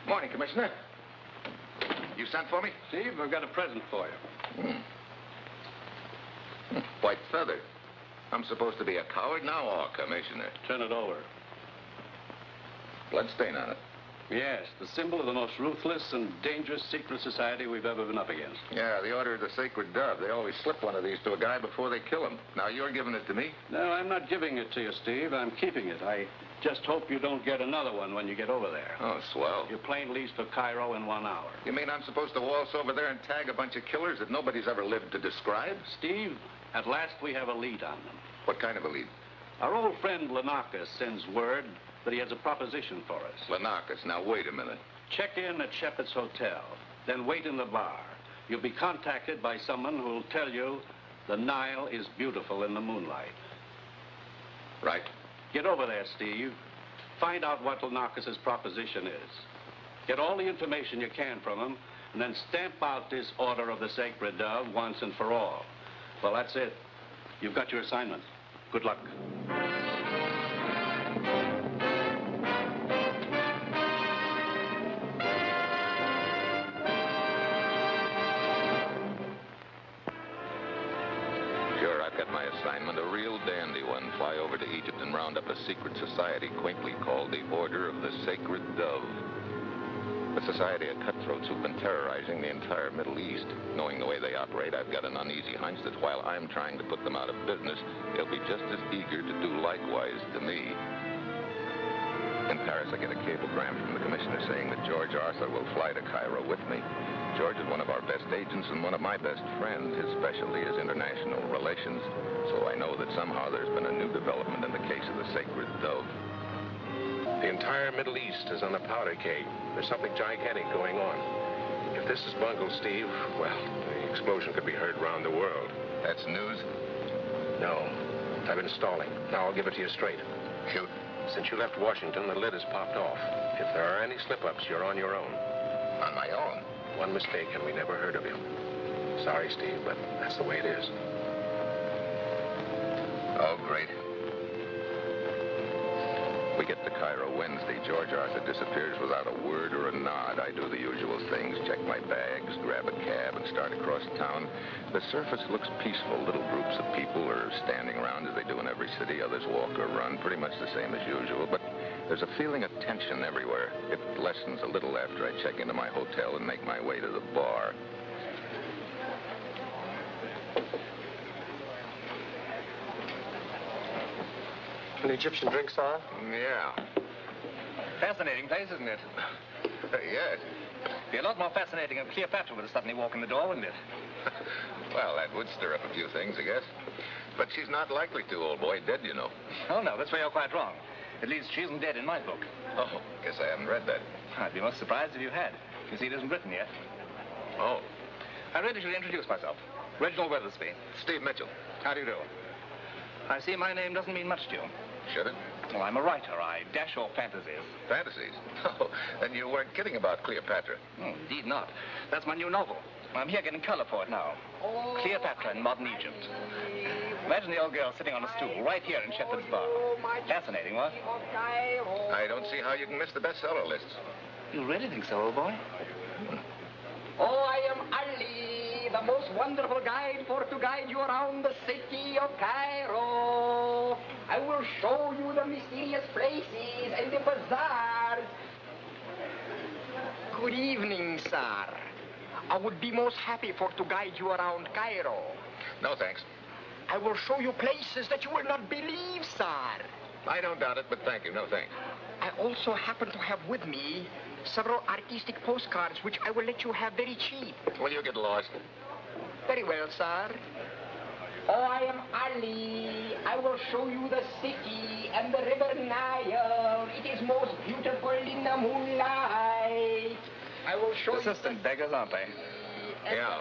Morning, Commissioner. You sent for me? Steve, I've got a present for you. White feather. I'm supposed to be a coward now, or Commissioner? Turn it over. Blood stain on it. Yes, the symbol of the most ruthless and dangerous secret society we've ever been up against. Yeah, the Order of the Sacred Dove. They always slip one of these to a guy before they kill him. Now you're giving it to me? No, I'm not giving it to you, Steve. I'm keeping it. I just hope you don't get another one when you get over there. Oh, swell. Your plane leaves for Cairo in 1 hour. You mean I'm supposed to waltz over there and tag a bunch of killers that nobody's ever lived to describe? Steve, at last we have a lead on them. What kind of a lead? Our old friend Linter sends word that he has a proposition for us. Linter. Now, wait a minute. Check in at Shepard's Hotel, then wait in the bar. You'll be contacted by someone who'll tell you the Nile is beautiful in the moonlight. Right. Get over there, Steve. Find out what Linter's proposition is. Get all the information you can from him, and then stamp out this Order of the Sacred Dove once and for all. Well, that's it. You've got your assignment. Good luck. Sure, I've got my assignment, a real dandy one. Fly over to Egypt and round up a secret society quaintly called the Order of the Sacred Dove. A society of cutthroats who've been terrorizing the entire Middle East. Knowing the way they operate, I've got an uneasy hunch that while I'm trying to put them out of business, they'll be just as eager to do likewise to me. In Paris, I get a cablegram from the commissioner saying that George Arthur will fly to Cairo with me. George is one of our best agents and one of my best friends. His specialty is international relations, so I know that somehow there's been a new development in the case of the Sacred Dove. The entire Middle East is on a powder keg. There's something gigantic going on. If this is bungled, Steve, well, the explosion could be heard around the world. That's news? No. I've been stalling. Now I'll give it to you straight. Shoot. Since you left Washington, the lid has popped off. If there are any slip-ups, you're on your own. On my own? One mistake and we never heard of you. Sorry, Steve, but that's the way it is. Oh, great. We get to Cairo Wednesday. George Arthur disappears without a word or a nod. I do the usual things, check my bags, grab a cab, and start across town. The surface looks peaceful. Little groups of people are standing around as they do in every city. Others walk or run, pretty much the same as usual. But there's a feeling of tension everywhere. It lessens a little after I check into my hotel and make my way to the bar. An Egyptian drink, sir? Yeah. Fascinating place, isn't it? Yes. Be a lot more fascinating if Cleopatra were to suddenly walk in the door, wouldn't it? Well, that would stir up a few things, I guess. But she's not likely to, old boy. Dead, you know. Oh, no, that's where you're quite wrong. At least she isn't dead in my book. Oh, guess I haven't read that. I'd be most surprised if you had. You see, it isn't written yet. Oh. I really should introduce myself. Reginald Weathersby. Steve Mitchell. How do you do? I see my name doesn't mean much to you. Should it? Well, I'm a writer. I dash off fantasies. Fantasies? Oh, then you weren't kidding about Cleopatra. Oh, indeed not. That's my new novel. I'm here getting color for it now. Cleopatra in modern Egypt. Imagine the old girl sitting on a stool right here in Shepard's Bar. Fascinating, what? I don't see how you can miss the bestseller lists. You really think so, old boy? Oh, I am Ali, the most wonderful guide to guide you around the city of Cairo. I will show you the mysterious places and the bazaars. Good evening, sir. I would be most happy to guide you around Cairo. No, thanks. I will show you places that you will not believe, sir. I don't doubt it, but thank you. No, thanks. I also happen to have with me several artistic postcards, which I will let you have very cheap. Will you get lost? Very well, sir. Oh, I am Ali. I will show you the city and the river Nile. It is most beautiful in the moonlight. I will show you. Persistent beggars, aren't they? Yeah.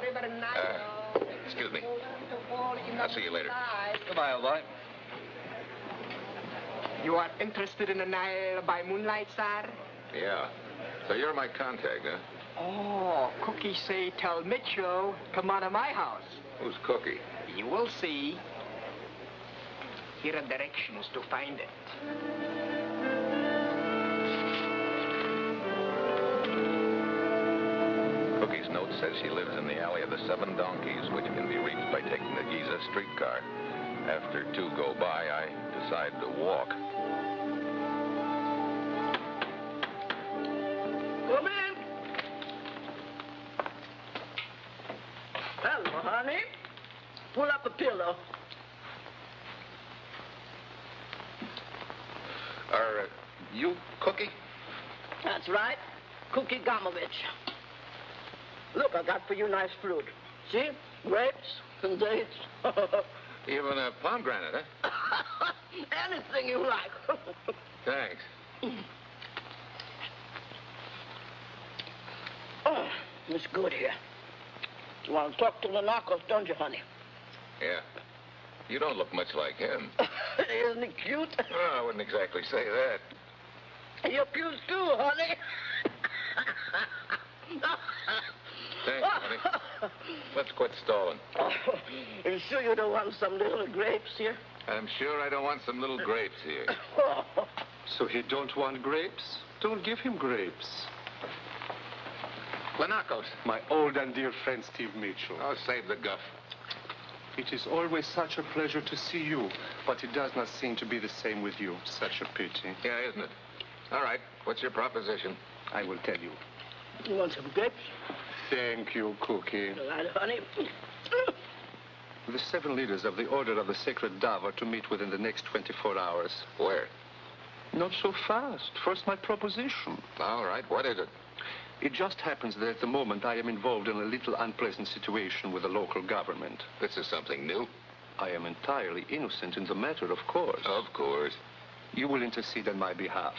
Excuse me. I'll see you later. Goodbye, old boy. You are interested in the Nile by moonlight, sir? Yeah. So you're my contact, huh? Oh, Cookie say tell Mitchell, come out of my house. Who's Cookie? You will see. Here are directions to find it. Cookie's note says she lives in the alley of the 7 Donkeys, which can be reached by taking the Giza streetcar. After 2 go by, I decide to walk. Come in. Hello, honey. Pull up a pillow. Are you Cookie? That's right. Cookie Gomovich. Look, I got for you nice fruit. See? Grapes and dates. Even a pomegranate, huh? Anything you like. Thanks. Oh, it's good here. You want to talk to the Narcos, don't you, honey? Yeah. You don't look much like him. Isn't he cute? Oh, I wouldn't exactly say that. You're cute too, honey. Thanks, honey. Let's quit stalling. Oh, you sure you don't want some little grapes here? I'm sure I don't want some little grapes here. So he don't want grapes? Don't give him grapes. Lanacos. My old and dear friend, Steve Mitchell. Oh, save the guff. It is always such a pleasure to see you, but it does not seem to be the same with you. Such a pity. Yeah, isn't it? All right. What's your proposition? I will tell you. You want some grapes? Thank you, Cookie. All right, honey. The 7 leaders of the Order of the Sacred Dove are to meet within the next 24 hours. Where? Not so fast. First, my proposition. All right. What is it? It just happens that at the moment I am involved in a little unpleasant situation with the local government. This is something new. I am entirely innocent in the matter, of course. Of course. You will intercede on my behalf.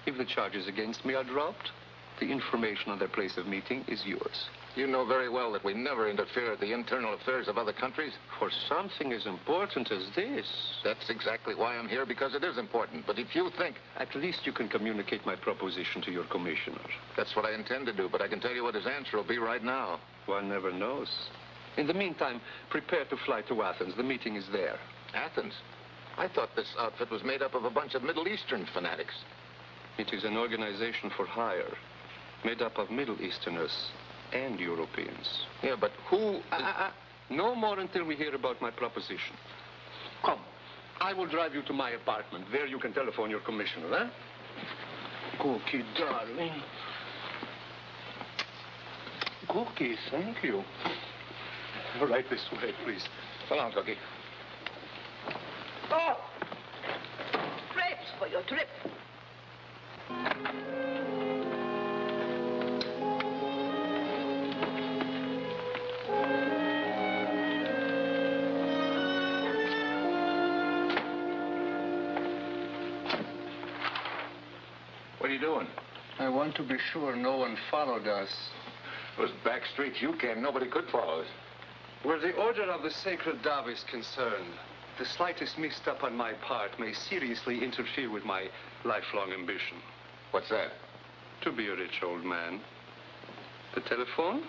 If the charges against me are dropped, the information on their place of meeting is yours. You know very well that we never interfere with the internal affairs of other countries. For something as important as this. That's exactly why I'm here, because it is important. But if you think... At least you can communicate my proposition to your commissioner. That's what I intend to do, but I can tell you what his answer will be right now. One never knows. In the meantime, prepare to fly to Athens. The meeting is there. Athens? I thought this outfit was made up of a bunch of Middle Eastern fanatics. It is an organization for hire, made up of Middle Easterners and Europeans. Yeah, but who... No more until we hear about my proposition. Come, I will drive you to my apartment. There you can telephone your commissioner, eh? Cookie, darling. Cookie, thank you. Right this way, please. So long, Cookie. Oh, grapes for your trip. What are you doing? I want to be sure no one followed us. Those back streets you came, nobody could follow us. Where the Order of the Sacred Dove is concerned, the slightest misstep on my part may seriously interfere with my lifelong ambition. What's that? To be a rich old man. The telephone?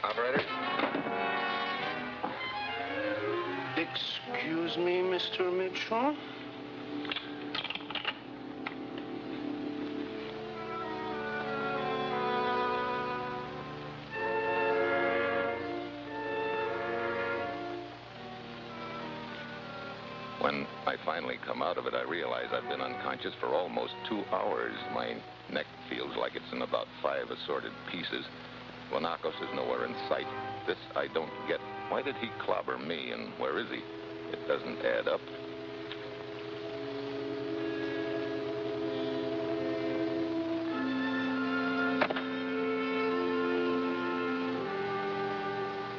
Operator? Excuse me, Mr. Mitchell? When I finally come out of it, I realize I've been unconscious for almost 2 hours. My neck feels like it's in about 5 assorted pieces. Lanacos is nowhere in sight. This I don't get. Why did he clobber me, and where is he? It doesn't add up.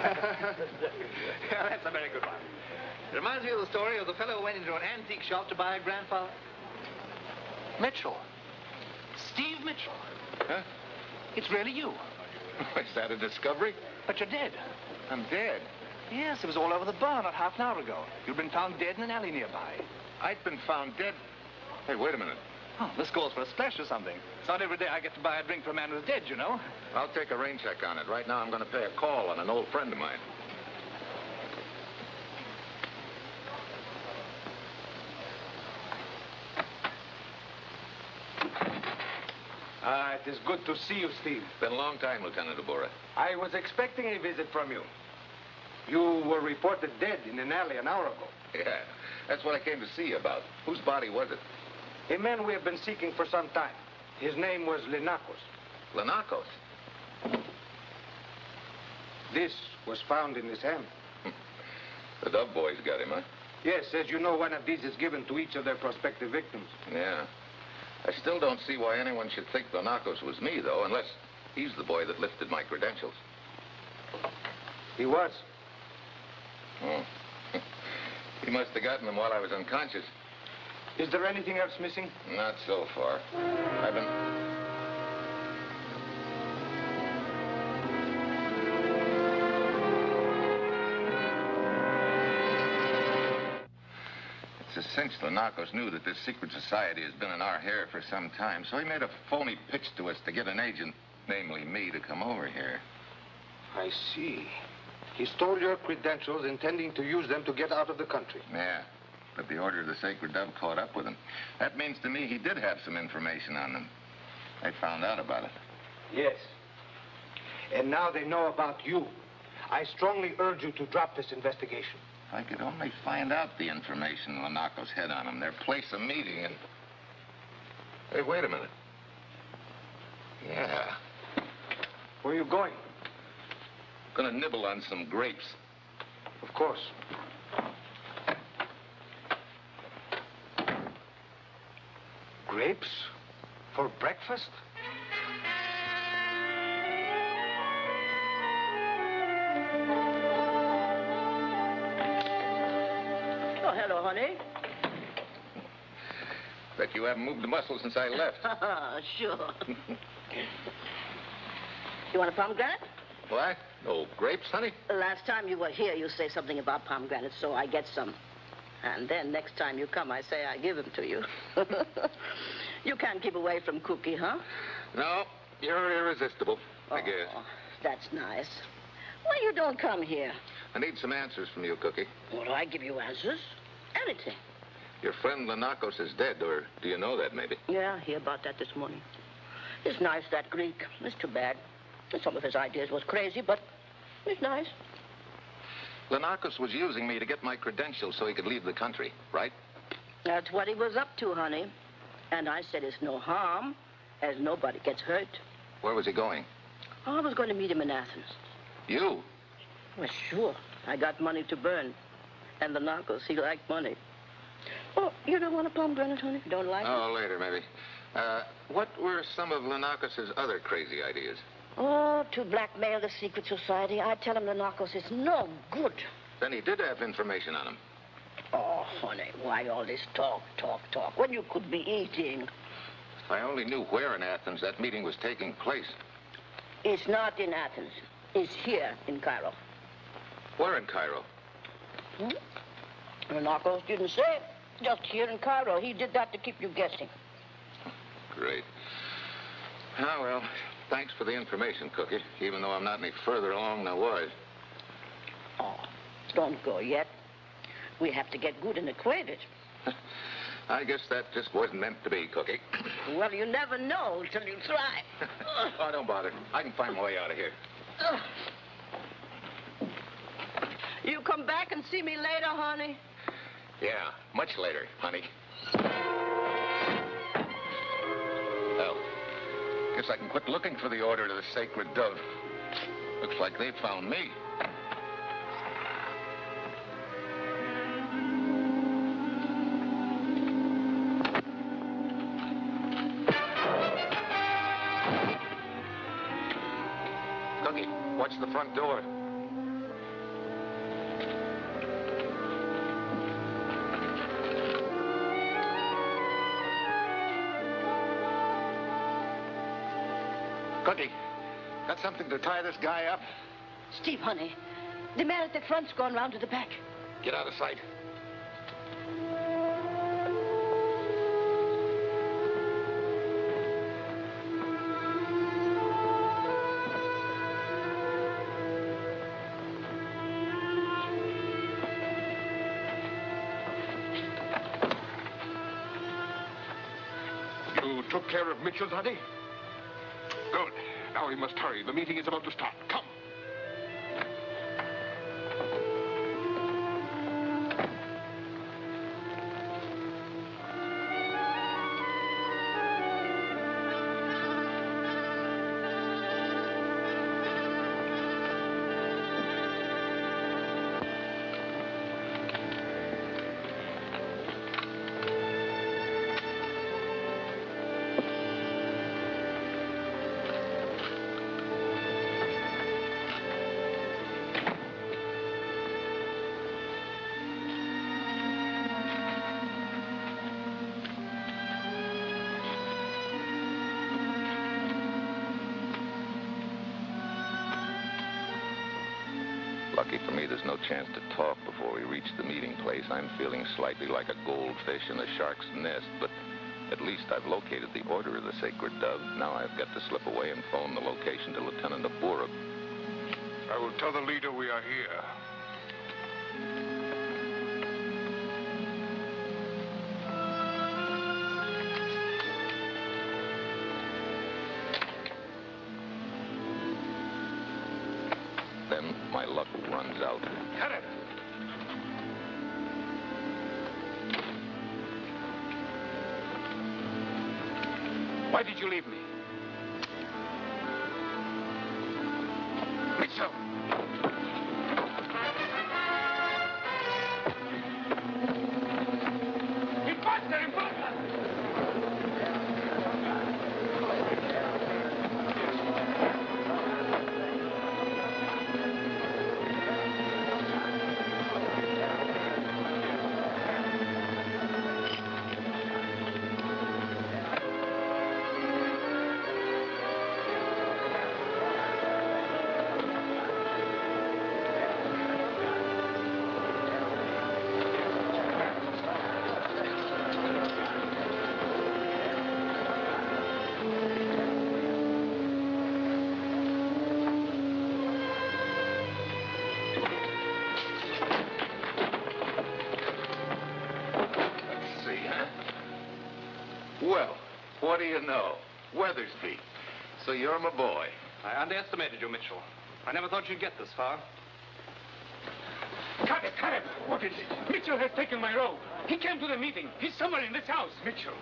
Yeah, that's a very good one. It reminds me of the story of the fellow who went into an antique shop to buy a grandfather. Mitchell. Steve Mitchell. Huh? It's really you. Is that a discovery? But you're dead. I'm dead. Yes, it was all over the bar not half an hour ago. You've been found dead in an alley nearby. I've been found dead. Hey, wait a minute. Oh, this calls for a splash or something. It's not every day I get to buy a drink for a man who's dead, you know. I'll take a rain check on it. Right now, I'm going to pay a call on an old friend of mine. It is good to see you, Steve. Been a long time, Lieutenant Abura. I was expecting a visit from you. You were reported dead in an alley an hour ago. Yeah, that's what I came to see you about. Whose body was it? A man we have been seeking for some time. His name was Linakos. Lanakos. This was found in his hand. The Dove boys got him, huh? Yes, as you know, one of these is given to each of their prospective victims. Yeah. I still don't see why anyone should think Lanakos was me, though, unless he's the boy that lifted my credentials. He was. Oh. He must have gotten them while I was unconscious. Is there anything else missing? Not so far. I've been... It's a cinch Lanakos knew that this secret society has been in our hair for some time, so he made a phony pitch to us to get an agent, namely me, to come over here. I see. He stole your credentials, intending to use them to get out of the country. Yeah, but the Order of the Sacred Dove caught up with him. That means to me he did have some information on them. They found out about it. Yes. And now they know about you. I strongly urge you to drop this investigation. If I could only find out the information Lanakos had on them, their place of meeting, and... Hey, wait a minute. Yeah. Where are you going? Gonna nibble on some grapes. Of course. Grapes? For breakfast? Oh, hello, honey. Bet you haven't moved a muscle since I left. Sure. You want a pomegranate? What? No grapes, honey? Last time you were here, you say something about pomegranates, so I get some. And then next time you come, I say I give them to you. You can't keep away from Cookie, huh? No, you're irresistible, I guess. That's nice. Well, you don't come here. I need some answers from you, Cookie. Well, I give you answers. Anything. Your friend Lanakos is dead, or do you know that, maybe? Yeah, I hear about that this morning. It's nice, that Greek. It's too bad. Some of his ideas was crazy, but it's nice. Lanakos was using me to get my credentials so he could leave the country, right? That's what he was up to, honey. And I said it's no harm, as nobody gets hurt. Where was he going? I was going to meet him in Athens. You? Well, sure. I got money to burn. And the Narcos, he liked money. Oh, you don't want a pomegranate, honey? You don't like it? Oh, later, maybe. What were some of Lanakos' other crazy ideas? Oh, to blackmail the secret society. I tell him the Narcos is no good. Then he did have information on him. Oh, honey, why all this talk, when you could be eating? If I only knew where in Athens that meeting was taking place. It's not in Athens. It's here in Cairo. Where in Cairo? The Narcos didn't say. Just here in Cairo. He did that to keep you guessing. Great. Ah, well, thanks for the information, Cookie, even though I'm not any further along than I was. Oh, don't go yet. We have to get good and acquainted. I guess that just wasn't meant to be, Cookie. Well, you never know till you try. Oh, don't bother. I can find my way out of here. You come back and see me later, honey? Yeah, much later, honey. Well, guess I can quit looking for the Order of the Sacred Dove. Looks like they found me. Cookie, watch the front door. Got something to tie this guy up? Steve, honey, the man at the front's gone round to the back. Get out of sight. You took care of Mitchell, Daddy? Good. Now we must hurry. The meeting is about to start. Come. Lucky for me, there's no chance to talk before we reach the meeting place. I'm feeling slightly like a goldfish in a shark's nest, but at least I've located the order of the Sacred Dove. Now I've got to slip away and phone the location to Lieutenant Abura. I will tell the leader we are here. Then my luck runs out. Cut it! Why did you leave me? Mitchell! Imposter! Imposter! Well, what do you know? Weathersby. So you're my boy. I underestimated you, Mitchell. I never thought you'd get this far. Cut it! Cut it! What is it? Mitchell has taken my robe. He came to the meeting. He's somewhere in this house. Mitchell,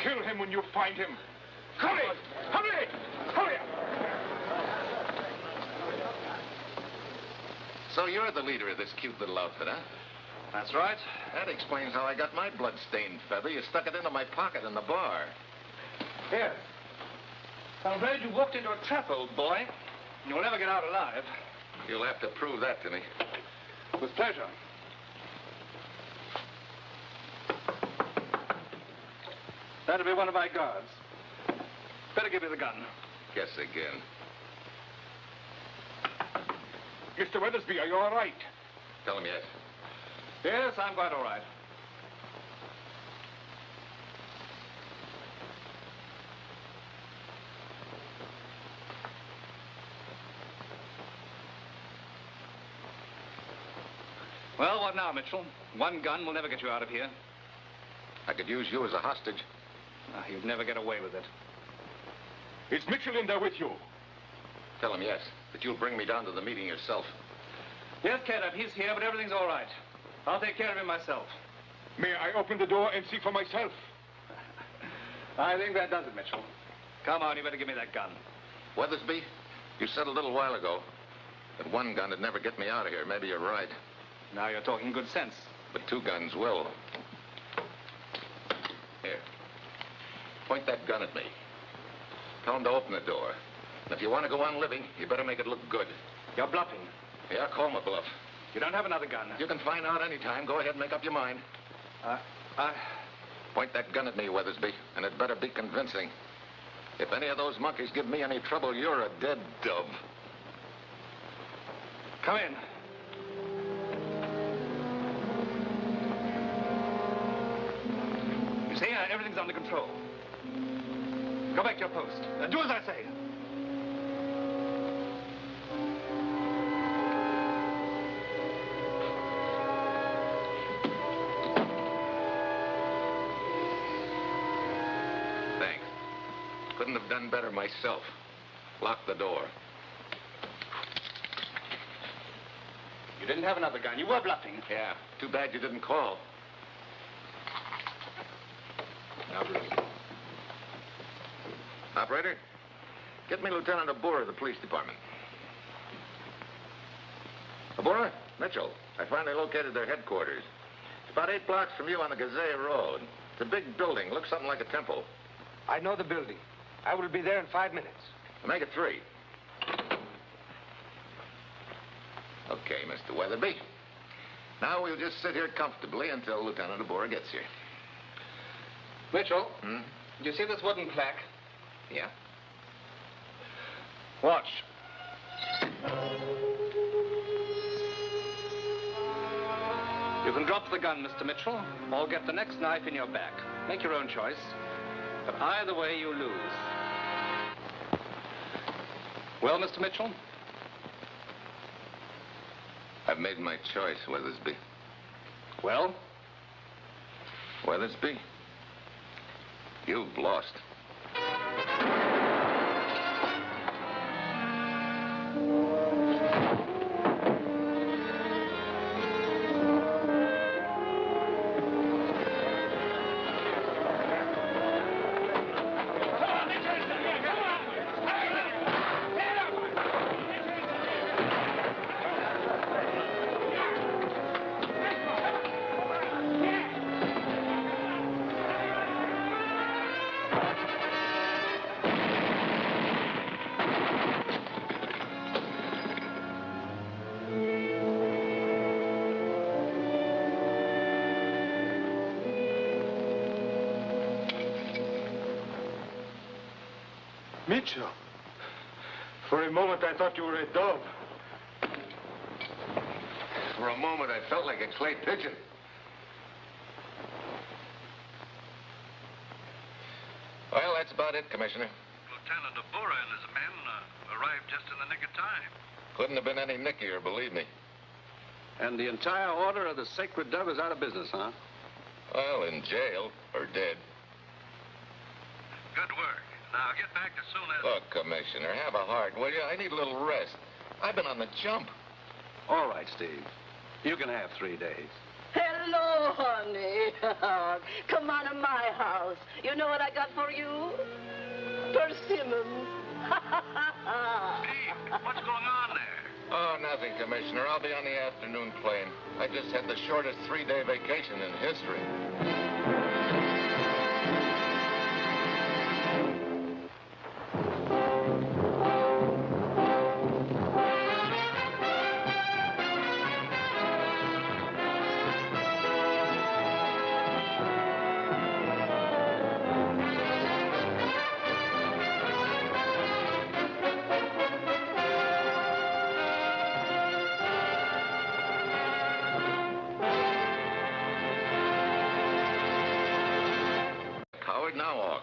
kill him when you find him. Hurry! Hurry! Hurry! So you're the leader of this cute little outfit, huh? That's right. That explains how I got my blood-stained feather. You stuck it into my pocket in the bar. Yes. I'm glad you walked into a trap, old boy. You'll never get out alive. You'll have to prove that to me. With pleasure. That'll be one of my guards. Better give me the gun. Guess again. Mr. Weathersby, are you all right? Tell him yes. Yes, I'm quite all right. Well, what now, Mitchell? One gun will never get you out of here. I could use you as a hostage. You'd never get away with it. Is Mitchell in there with you? Tell him yes, but you'll bring me down to the meeting yourself. Yes, Caleb, he's here, but everything's all right. I'll take care of him myself. May I open the door and see for myself? I think that does it, Mitchell. Come on, you better give me that gun. Weathersby, you said a little while ago that one gun would never get me out of here. Maybe you're right. Now you're talking good sense. But two guns will. Here. Point that gun at me. Tell him to open the door. And if you want to go on living, you better make it look good. You're bluffing. Yeah, call my bluff. You don't have another gun. You can find out any time. Go ahead and make up your mind. Point that gun at me, Weathersby, and it better be convincing. If any of those monkeys give me any trouble, you're a dead dove. Come in. You see, everything's under control. Go back to your post. Do as I say. Thanks. Couldn't have done better myself. Lock the door. You didn't have another gun. You were bluffing. Yeah. Too bad you didn't call. Now, Bruce. Operator, get me Lieutenant Abura of the police department. Abura? Mitchell. I finally located their headquarters. It's about 8 blocks from you on the Gazette Road. It's a big building. Looks something like a temple. I know the building. I will be there in 5 minutes. Make it 3. Okay, Mr. Weatherby. Now we'll just sit here comfortably until Lieutenant Abura gets here. Mitchell, do you see this wooden plaque? Yeah? Watch. You can drop the gun, Mr. Mitchell, or get the next knife in your back. Make your own choice. But either way, you lose. Well, Mr. Mitchell? I've made my choice, Weathersby. Well? Weathersby, you've lost. Mitchell, for a moment I thought you were a dove. For a moment, I felt like a clay pigeon. Well, that's about it, Commissioner. Lieutenant Abura and his men arrived just in the nick of time. Couldn't have been any nickier, believe me. And the entire order of the Sacred Dove is out of business, huh? Well, in jail or dead. Good work. Now, get back as soon as... Look, Commissioner, have a heart, will you? I need a little rest. I've been on the jump. All right, Steve. You can have 3 days. Hello, honey. Come on to my house. You know what I got for you? Persimmons. Steve, what's going on there? Oh, nothing, Commissioner. I'll be on the afternoon plane. I just had the shortest 3-day vacation in history.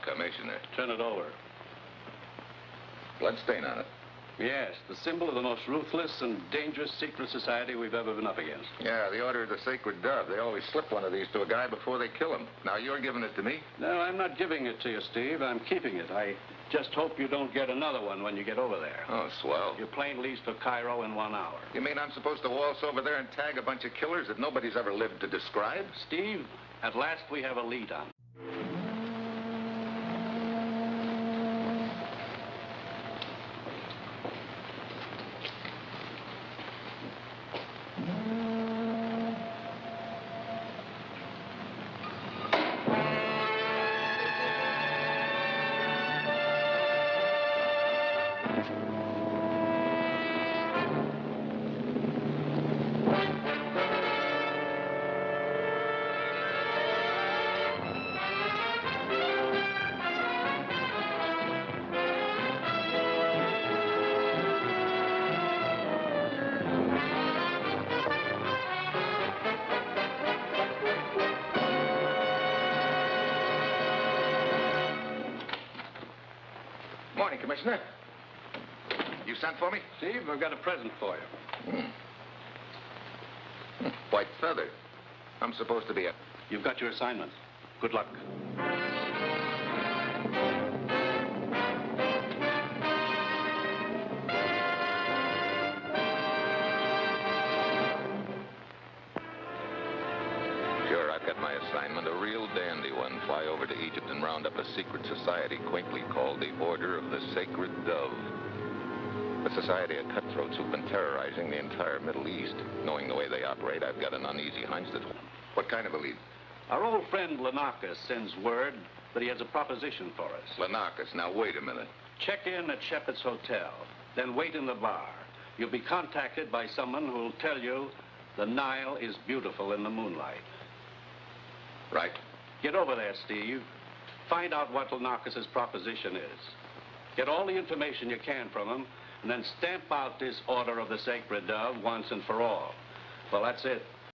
Commissioner. Turn it over. Blood stain on it. Yes, the symbol of the most ruthless and dangerous secret society we've ever been up against. Yeah, the Order of the Sacred Dove. They always slip one of these to a guy before they kill him. Now, you're giving it to me? No, I'm not giving it to you, Steve. I'm keeping it. I just hope you don't get another one when you get over there. Oh, swell. Your plane leaves for Cairo in 1 hour. You mean I'm supposed to waltz over there and tag a bunch of killers that nobody's ever lived to describe? Steve, at last we have a lead on. Commissioner. You sent for me? Steve, I've got a present for you. White feather. I'm supposed to be a... You've got your assignment. Good luck. Sure, I've got my assignment, a real dandy one. Fly over to Egypt and round up a secret society quaintly called the Order of the Sacred Dove. A society of cutthroats who've been terrorizing the entire Middle East. Knowing the way they operate, I've got an uneasy hunch that... What kind of a lead? Our old friend Linter sends word that he has a proposition for us. Linter. Now, wait a minute. Check in at Shepard's Hotel, then wait in the bar. You'll be contacted by someone who'll tell you the Nile is beautiful in the moonlight. Right. Get over there, Steve. Find out what Linter's proposition is. Get all the information you can from him, and then stamp out this Order of the Sacred Dove once and for all. Well, that's it.